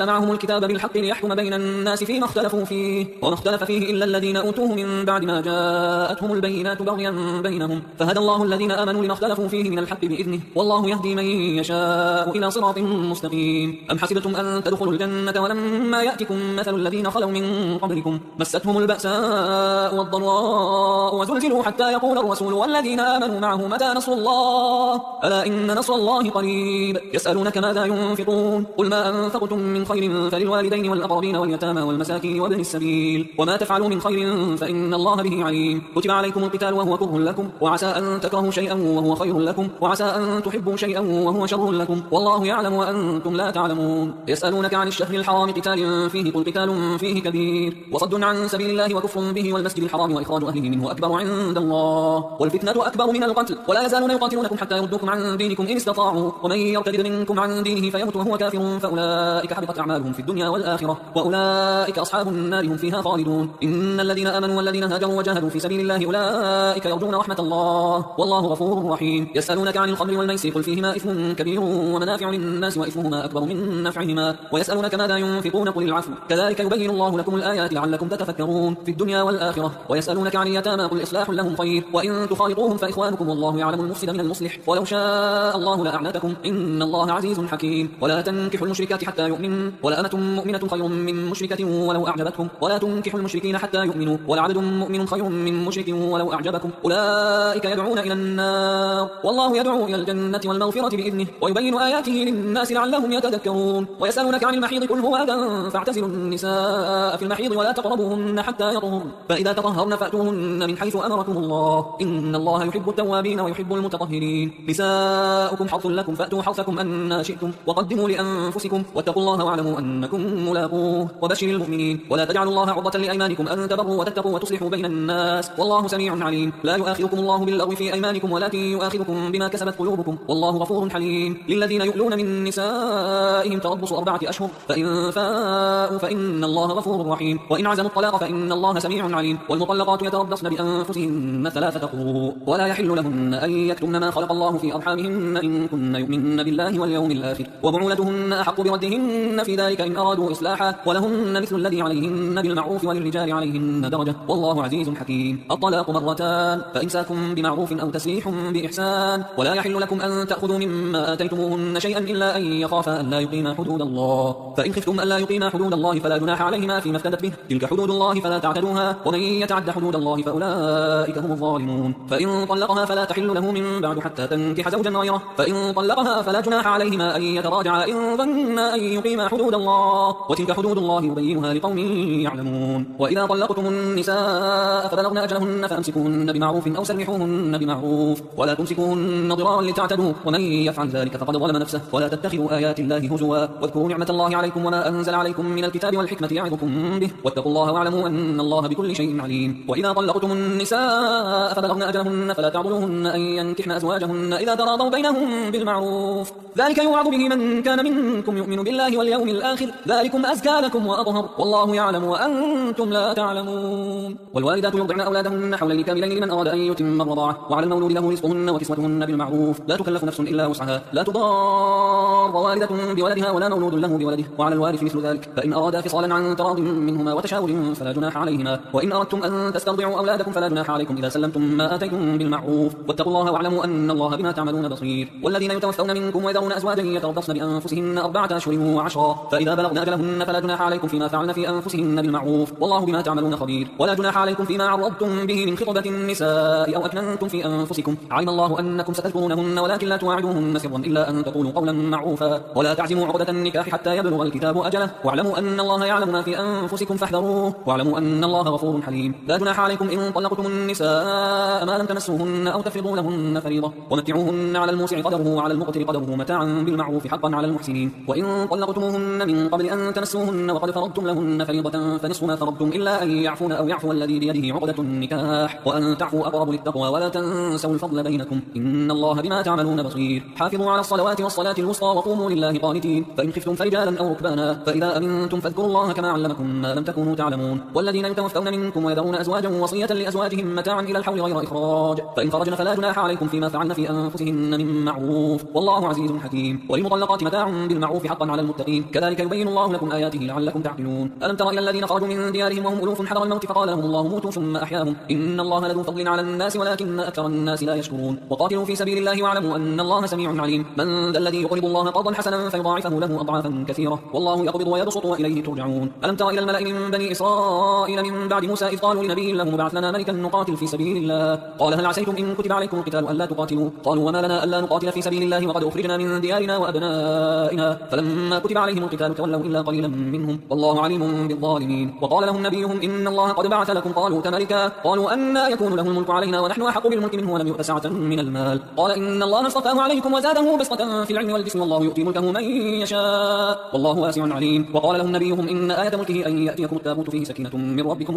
معهم الكتاب بالحق ليحكم بين الناس فيما اختلفوا فيه وما اختلف فيه إلا الذين أوتوه من بعد ما جاءتهم البينات بغيا بينهم فهدى الله الذين آمنوا لما اختلفوا فيه من الحق بإذنه والله يهدي من يشاء إلى صراط مستقيم. أم حسبتم أن تدخلوا الجنة ولما يأتكم مثل الذين خلوا من قبلكم مستهم البأساء والضراء وزلزلوا حتى يقول الرسول والذين آمنوا معه متى نصر الله ألا إن نصر الله قريب. يسألونك ماذا ينفقون قل ما أنفقتم من خير فللوالدين والأقربين واليتامى والمساكين وابن السبيل وما تفعلوا من خير فإن الله به عليم. كتب عليكم القتال وهو كره لكم وعسى أن تكرهوا شيئا وهو خير لكم وعسى أن تحبوا شيئا وهو شر لكم والله يعلم وأنتم لا تعلمون. يسألونك عن الشهر الحرام قتال فيه قل قتال فيه كبير وصد عن سبيل الله وكفر به والمسجد الحرام وإخراج أهله منه أكبر عند الله والفتنة أكبر من القتل ولا يزالون يقاتلونكم حتى يردوكم عن دينكم إن استطاعوا ومن يرتد منكم عن دينه فيمت وهو كافر فأولئك حبطت أعمالهم في الدنيا والآخرة وأولئك أصحاب النار هم فيها خالدون. إن الذين آمنوا والذين هاجروا وجاهدوا في سبيل الله أولئك يرجون رحمة الله والله غفور رحيم. يسألونك عن الخمر والميسر قل فيهما إثم كبير ومنافع للناس وإثمهما أكبر من نفعهما ويسألونك ماذا ينفقون قل العفو كذلك يبين الله لكم الآيات لعلكم تتفكرون في الدنيا والآخرة. ويسألونك عن اليتامى قل إصلاح لهم خير وإن تخالطوهم فإخوانكم والله يعلم المفسد من المصلح ولو شاء الله لأعنتكم إن الله عزيز حكيم. ولا تنكحوا المشركات حتى يؤمنوا ولأمة مؤمنة خير من مشركة ولو أعجبتكم ولا تنكحوا المشركين حتى يؤمنوا ولعبد مؤمن خير من مشرك ولو أعجبكم أولئك يدعون إلى النار والله يدعو إلى الجنة والمغفرة بإذنه ويبين آياته للناس لعلهم يتذكرون. ويسألونك عن المحيض قل هو أذى فاعتزلوا النساء في المحيض ولا تقربوهن حتى يطهرن فإذا تطهرن فأتوهن من حيث أمركم الله إن الله يحب التوابين ويحب المتطهرين. نساؤكم حرث لكم فأتوا حرثكم أن شئتم وقدموا لأنفسكم واتقوا الله واعلموا أنكم ملاقوه وبشر المؤمنين. ولا تجعلوا الله عرضة لأيمانكم أن تبروا وتتقوا وتصلحوا بين الناس والله سميع عليم. لا يؤاخذكم الله باللغو في أيمانكم ولكن يؤاخذكم بما كسبت قلوبكم والله غفور حليم. للذين يؤلون من نسائهم تربص 4 أشهر فإن فاءوا فإن الله غفور رحيم وإن عزموا الطلاق فإن الله سميع عليم. والمطلقات يتربصن بأنفسهن 3 قروء ولا يحل لهن أن يكتمن ما خلق الله في أرحامهن إن كن يؤمن بالله واليوم الآخر وبعولتهن أحق بردهن في ذلك إن أرادوا إصلاحا ولهن مثل الذي عليهن بالمعروف وللرجال عليهن درجة والله عزيز حكيم. الطلاق 2 مرتان فإمساك بمعروف أو تسريح بإحسان ولا يحل لكم أن تأخذوا مما آتيتموهن شيئا إلا أن يخافا أن لا يقيما حدود الله فإن خفتم أن لا يقيما حدود الله فلا جناح عليهما فيما افتدت به تلك حدود الله فلا تعتدوها ومن يتعد حدود الله فأولئك هم الظالمون. فإن طلقها فلا تحل له من بعد حتى تنكح زوجا غيره فإن طلقها فلا جناح عليهما أن يتراجعا إن ظنا أن يقيما حدود الله وتلك حدود الله يبينها لقوم يعلمون. وإذا طلقتم النساء فبلغن أجلهن فأمسكوهن بمعروف أو سرحوهن بمعروف ولا تمسكوهن ضرارا لتعتدوا ومن يفعل ذلك فقد ظلم نفسه. ولا تتخذوا آيات الله هزوا واذكروا نعمة الله عليكم وما أنزل عليكم من الكتاب والحكمة يعظكم به واتقوا الله واعلموا أن الله بكل شيء عليم. وإذا طلقتم النساء فبلغن أجلهن فلا تعضلوهن أن ينكحن أزواجهن إذا تراضوا بينهم بالمعروف ذلك يوعظ به من كان منكم يؤمن بالله واليوم الآخر ذلكم أزكى لكم وأطهر والله يعلم وأنتم لا تعلمون. والوالدات يرضعن أولادهن حولين كاملين لمن أراد أن يتم الرضاعة وعلى المولود له رزقهن وكسوتهن بالمعروف لا تكلف نفس إلا وسعها لا تضار والدة بولدها ولا مولود له بولده وعلى الوارث مثل ذلك فإن أرادا فصالا عن تراض منهما وتشاور فلا جناح عليهما. وإن أردتم أن تسترضعوا أولادكم فلا جناح عليكم إذا سلمتم ما آتيتم بالمعروف واتقوا الله واعلموا أن الله بما تعملون بصير. والذين يتوفون منكم ويذرون أزواجا يتربصن بأنفسهن 4 أشهر و10 فإذا بلغن أجلهن فلا جناح عليكم فيما فعلن في أنفسهن بالمعروف والله بما تعملون خبير. ولا جناح عليكم فيما عرضتم به من خطبة النساء أو أكننتم في أنفسكم علم الله أنكم ستذكرونهن ولكن لا تواعدوهن سرا إلا أن تقولوا قولا معروفا. ولا تعزموا عقدة النكاح حتى يبلغ الكتاب أجله واعلموا أن الله يعلم ما في أنفسكم فاحذروه واعلموا أن الله غفور حليم. لا جناح عليكم إن طلقتم النساء ما لم تمسوهن أو تفرضوا لهن فريضة ومتعوهن على الموسع قدره وعلى المقتر قدره متاعا بالمعروف بالمعروف حقا على المحسنين. وإن طلقتموهن من قبل أن تمسوهن وقد فرضتم لهن فريضة فنصف ما فرضتم إلا أن يعفون أو يعفو الذي بيده عقدة النكاح وأن تعفوا أقرب للتقوى ولا تنسوا الفضل بينكم إن الله بما تعملون بصير. حافظوا على الصلوات والصلاة الوسطى وقوموا لله قانتين. فإن خفتم فرجالا أو ركبانا فإذا أمنتم فاذكروا الله كما علمكم ما لم تكونوا تعلمون. والذين يتوفون منكم ويذرون أزواجا وصية لأزواجهم متاعا إلى الحول غير إخراج فإن خرجن فلا جناح عليكم فيما فعلن في أنفسهن من معروف والله عزيز حكيم. وللمطلقات متاع بالمعروف حقا على المتقين كذلك يبين الله لكم آياته لعلكم تعقلون. ألم تر إلى الذين خرجوا من ديارهم وهم ألوف حذر الموت فقال لهم الله موتوا ثم أحياهم إن الله لذو فضل على الناس ولكن أكثر الناس لا يشكرون. وقاتلوا في سبيل الله واعلموا أن الله سميع عليم. من ذا الذي يقرض الله قرضا حسنا فيضاعفه له أضعافا كثيرة والله يقبض ويبسط وإليه ترجعون. ألم تر إلى الملأ من بني إسرائيل من بعد موسى إذ قالوا لنبي له مبعث لنا ملكا نقاتل في سبيل الله قال هل عسيتم إن كتب عليكم القتال ألا تقاتلوا قالوا وما لنا ألا نقاتل في سبيل الله وقد أخرجنا من ديارنا وأبنائنا فلما كتب عليهم القتال تولوا إلا قليلا منهم والله عليم بالظالمين. وقال لهم نبيهم إن الله قد بعث لكم طالوت ملكا قالوا أنى يكون له الملك علينا ونحن أحق بالملك منه ولم يؤت سعة من المال قال إن الله اصطفاه عليكم وزاده بسطة في العلم والجسم والله يؤتي ملكه من يشاء والله واسع عليم. وقال لهم نبيهم إن آية ملكه أن يأتيكم التابوت فيه سكينة من ربكم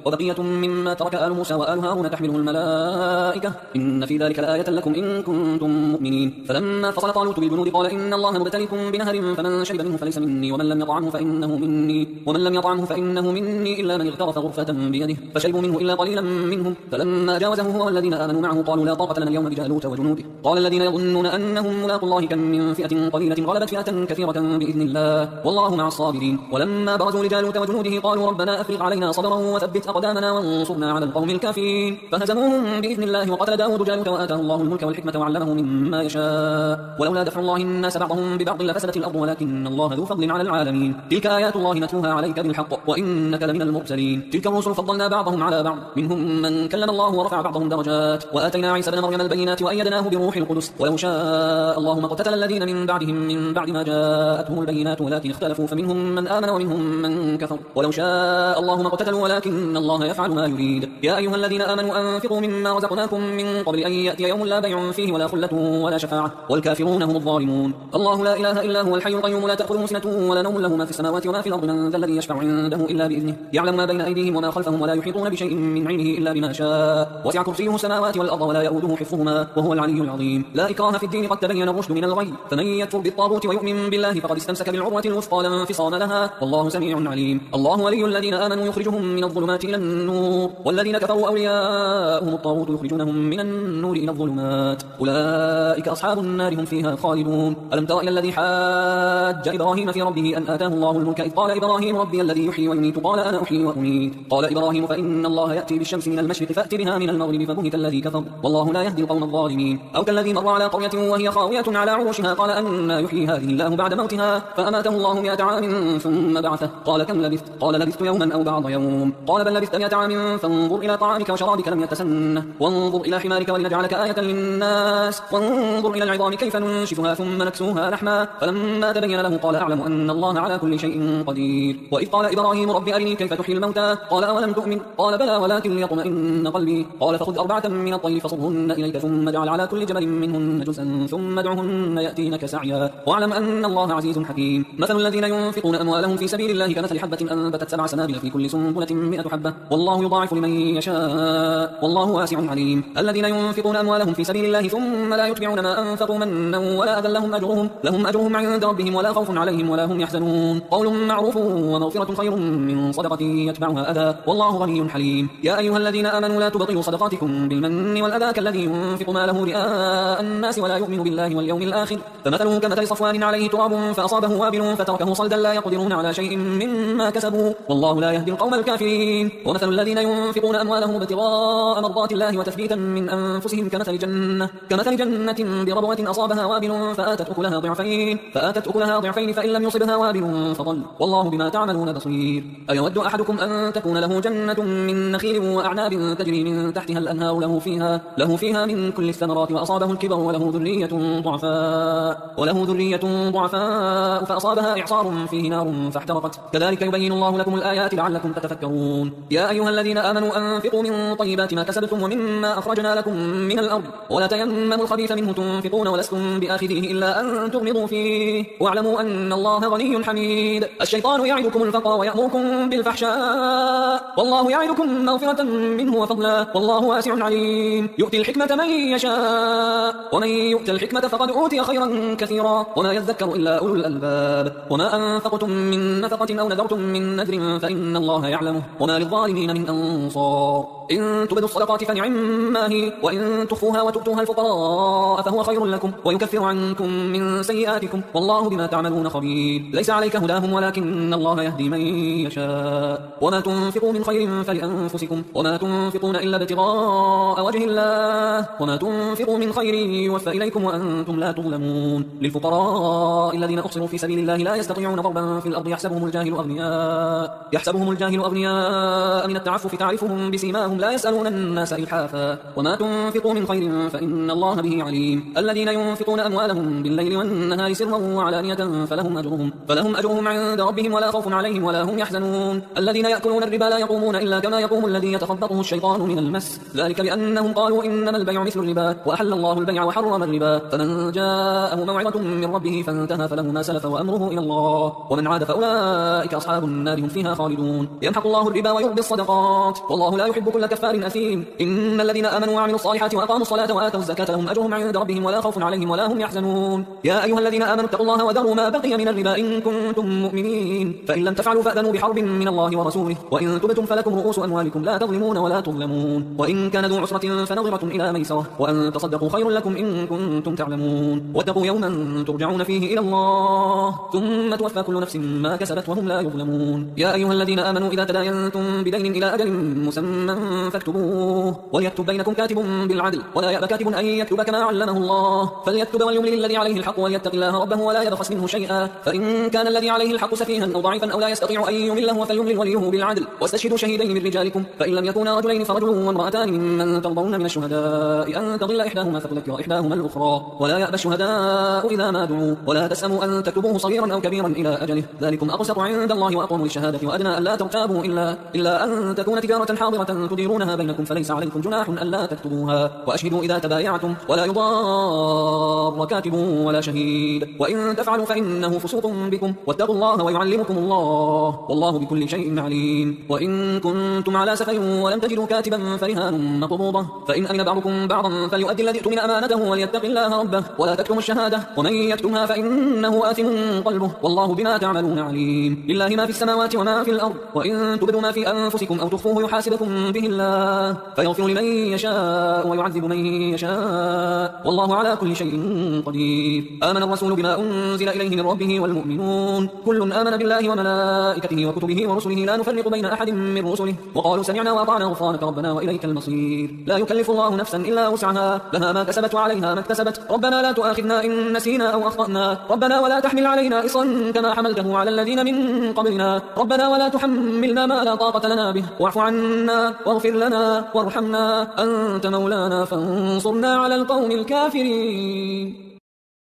وبقية مما ترك آل موسى وآل هارون تحمله الملائكة إن في ذلك لآية لكم إن كنتم مؤمنين. فلما فصل طالوت بالجنود قال إن الله مبتليكم بنهر فمن شرب منه فليس مني ومن لم يطعمه فإنه مني إلا من اغترف غرفة بيده فشربوا منه إلا قليلا منهم. فلما جاوزه هو والذين آمنوا معه قالوا لا طاقة لنا اليوم بجالوت وجنوده قال الذين يظنون أنهم ملاقوا الله كم من فئة قليلة غلبت فئة كثيرة بإذن الله والله مع الصابرين. ولما برزوا لجالوت وجنوده قالوا ربنا أفرغ علينا صبرا وثبت أقدامنا وانصرنا على القوم الكافرين فهزموهم بإذن الله وقتل داود جالوت وآتاه الله الملك والحكمة وعلمه مما يشاء ولولا دفع الله الناس بعضهم ببعض لفسدت الأرض ولكن الله ذو فضل على العالمين. تلك آيات الله نتلوها عليك بالحق وإنك لمن المرسلين. تلك الرسل فضلنا بعضهم على بعض منهم من كلم الله ورفع بعضهم درجات وآتينا عيسى ابن مريم البينات وأيدناه بروح القدس ولو شاء الله ما اقتتل الذين من بعدهم من بعد ما جاءتهم البينات ولكن اختلفوا فمنهم من آمن ومنهم من كفر ولو شاء الله ما اقتتلوا ولكن الله يفعل ما يريد. يا أيها الذين آمنوا أنفقوا مما رزقناكم من قبل أن يأتي يوم لا بيع فيه ولا خلة ولا شفاعة والكافرون هم الظالمون. الله لا إله إلا هو الحي القيوم لا تأخذه سنة ولا نوم له ما في السماوات وما في الأرض من ذا الذي يشفع عنده إلا بإذنه يعلم ما بين أيديهم وما خلفهم ولا يحيطون بشيء من علمه إلا بما شاء وسع كرسيه السماوات والأرض ولا يؤوده حفظهما وهو العلي العظيم. لا إكراه في الدين قد تبين الرشد من الغي فمن يكفر بالطاغوت ويؤمن بالله فقد استمسك بالعروة الوثقى لا انفصام لها والله سميع عليم. الله ولي الذين آمنوا يخرجهم من الظلمات إلى النور والذين كفروا أولياءهم الطاغوت يخرجونهم من النور إلى الظلمات أولئك أصحاب النار هم فيها خالدون. ألم تر إلى الذي حاج إبراهيم في ربه أن آتاه الله الملك إذ قال إبراهيم ربي الذي يحيي ويميت قال أنا أحيي وأميت قال إبراهيم فإن الله يأتي بالشمس من المشرق فأت بها من المغرب فبهت الذي كفر والله لا يهدي القوم الظالمين. أو كالذي مر على قرية وهي خاوية على عروشها قال أن يحيي هذه الله بعد موتها فأماته الله 100 عام ثم بعثه قال كم لبثت قال لبثت يوما أو بعض يوم قال بل لبثت 100 عام فانظر إلى طعامك وشرابك لم يتسنه وانظر إلى حمارك ولنجعلك آية للناس وانظر إلى العظام كيف ننشفها ثم نكسوها لحما فلما تبين له قال أعلم أن الله على كل شيء قدير. وإذ قال إبراهيم رب أرني كيف تحيي الموتى قال أولم تؤمن قال بلى ولكن ليطمئن قلبي قال فخذ 4 من الطير فصرهن إليك ثم اجعل على كل جبل منهن جزءا ثم ادعهن يأتينك سعيا واعلم أن الله عزيز حكيم. مثل الذين ينفقون أموالهم في سبيل الله كمثل حبة أنبتت 7 سنابل في كل سنبلة 100 حبة والله يضاعف لمن يشاء والله واسع عليم. الذين ينفقون أموالهم في سبيل الله ثم لا يتبعون ما أنفقوا منا ولا أذى لهم أجرهم عند ربهم ولا خوف عليهم ولا هم يحزنون قول معروف ومغفرة خير من صدقة يتبعها أذى والله غني حليم. يا أيها الذين آمنوا لا تبطلوا صدقاتكم بالمن والأذى كالذي ينفق ماله رئاء الناس ولا يؤمن بالله واليوم الآخر فمثله كمثل صفوان عليه تراب فأصابه وابل فتركه صلدا لا يقدرون على شيء مما كسبوا والله لا يهدي القوم الكافرين. ومثل الذين ينفقون أموالهم ابتغاء مرضات الله وتثبيتا من أنفسهم كمثل جنة بربوة أصابها وابل فآتت أكلها ضعفين فإن لم يصبها وابل فضل والله بما تعملون بصير. أيود أحدكم أن تكون له جنة من نخيل وأعناب تجري من تحتها الأنهار له فيها من كل الثمرات وأصابه الكبر وله ذرية ضعفاء فأصابها إعصار فيه نار فاحترقت كذلك يبين الله لكم الآيات لعلكم تتفكرون. يا أيها الذين آمنوا أنفقوا من طيبات ما كسبتم ومما أخرجنا لكم من الأرض ولا تيمموا الخبيث منه تنفقون ولستم بآخذيه إلا أن تغمضوا فيه واعلموا أن الله غني حميد. الشيطان يعدكم الفقر ويأمركم بالفحشاء والله يعدكم مغفرة منه وفضلا والله واسع عليم. يؤتي الحكمة من يشاء ومن يؤت الحكمة فقد أوتي خيرا كثيرا وما يذكر إلا أولو الألباب. وما أنفقتم من نفقة أو نذرتم من نذر فإن الله يعلمه وما للظالمين من أنصار. إن تبدوا الصدقات فنعما هي وإن تخفوها وتؤتوها الفقراء فهو خير لكم ويكفر عنكم من سيئاتكم والله بما تعملون خبير. ليس عليك هداهم ولكن الله يهدي من يشاء. وما تنفقوا من خير فلأنفسكم وما تنفقون إلا ابتغاء وجه الله وما تنفقوا من خير يوفى إليكم وأنتم لا تظلمون. للفقراء الذين أحصروا في سبيل الله لا يستطيعون ضربا في الأرض يحسبهم الجاهل أغنياء من التعفف تعرفهم بسيماهم لا يسألون الناس إلحافا. وما تنفقوا من خير فإن الله به عليم. الذين ينفقون أموالهم بالليل والنهار سرا وعلانية فلهم أجرهم عند ربهم ولا خوف عليهم ولا هم يحزنون. الذين يأكلون الربا لا يقومون إلا كما يقوم الذي يتخبطه الشيطان من المس ذلك بأنهم قالوا إنما البيع مثل الربا وأحل الله البيع وحرم الربا. فمن جاءه موعظة من ربه فانتهى فله ما سلف وأمره إلى الله ومن عاد فأولئك أصحاب النار هم فيها خالدون. يمحق الله الربا ويربي الصدقات والله لا يحب كل كفار أثيم. إن الذين آمنوا وعملوا الصالحات وأقاموا الصلاة وآتوا الزكاة لهم أجرهم عند ربهم ولا خوف عليهم ولا هم يحزنون. يا أيها الذين آمنوا اتقوا الله وذروا ما بقي من الربا إن كنتم مؤمنين فإن لم تفعلوا فأذنوا بحرب من الله ورسوله وإن تبتم فلكم رؤوس أموالكم لا تظلمون ولا تظلمون. وإن كان ذو عسرة فنظرة إلى ميسرة وأن تصدقوا خير لكم إن كنتم تعلمون. واتقوا يوما ترجعون فيه إلى الله ثم توفى كل نفس ما كسبت وهم لا يظلمون. يا أيها الذين آمنوا إذا تداينتم بدين إلى أجل مسمى فاكتبوه وليكتب بينكم كاتب بالعدل ولا يأبى كاتب أن يكتب كما علمه الله فليكتب وليملل الذي عليه الحق وليتق الله ربه ولا يبخس منه شيئا. فإن كان الذي عليه الحق سفيها أو ضعيفا أو لا يستطيع أن يمله فليملل وليه بالعدل واستشهدوا شهيدين من رجالكم فإن لم يكونا رجلين فرجل وامرأتان ممن ترضون من الشهداء أن تضل إحداهما فتذكر إحداهما الأخرى ولا يأبى الشهداء إذا ما دعوا ولا تسأموا أن تكتبوه صغيرا أو كبيرا إلى أجله ذلكم أقسط عند الله وأقوم للشهادة وأدنى ألا ترتابوا إلا أن تكون تجارة حاضرة تديرونها بينكم فليس عليكم جناح ألا تكتبوها وأشهدوا إذا تبايعتم ولا يضار كاتب ولا شهيد وإن تفعلوا فإنه فسوق بكم واتقوا الله ويعلمكم الله والله بكل شيء عليم. وإن كنتم على سفر ولم تجدوا كاتبا فرهان مقبوضة فإن أمن بعضكم بعضا فليؤدي الذي اؤتمن أمانته وليتق الله ربه ولا تكتموا الشهادة ومن يكتمها فإنه آثم قلبه والله بما تعملون عليم. لله ما في السماوات وما في الأرض وإن تبدوا ما في أنفسكم أو تخفوه يحاسبكم به الله فيغفر لمن يشاء ويعذب من يشاء والله على كل شيء قدير. آمن الرسول بما أنزل إليه من ربه والمؤمنون كل آمن بالله وملائكته وكتبه ورسله لا نفرق بين أحد من رسله وقالوا سمعنا وأطعنا غفرانك ربنا وإليك المصير. لا يكلف الله نفسا إلا وسعها لها ما كسبت وعليها ما اكتسبت ربنا لا تؤاخذنا إن نسينا أو أخطأنا ربنا ولا تحمل علينا إصرا كما حملته على الذين من قبلنا ربنا ولا تحملنا ما لا طاقة لنا به واعف عنا واغفر لنا وارحمنا أنت مولانا فانصرنا على القوم الكافرين.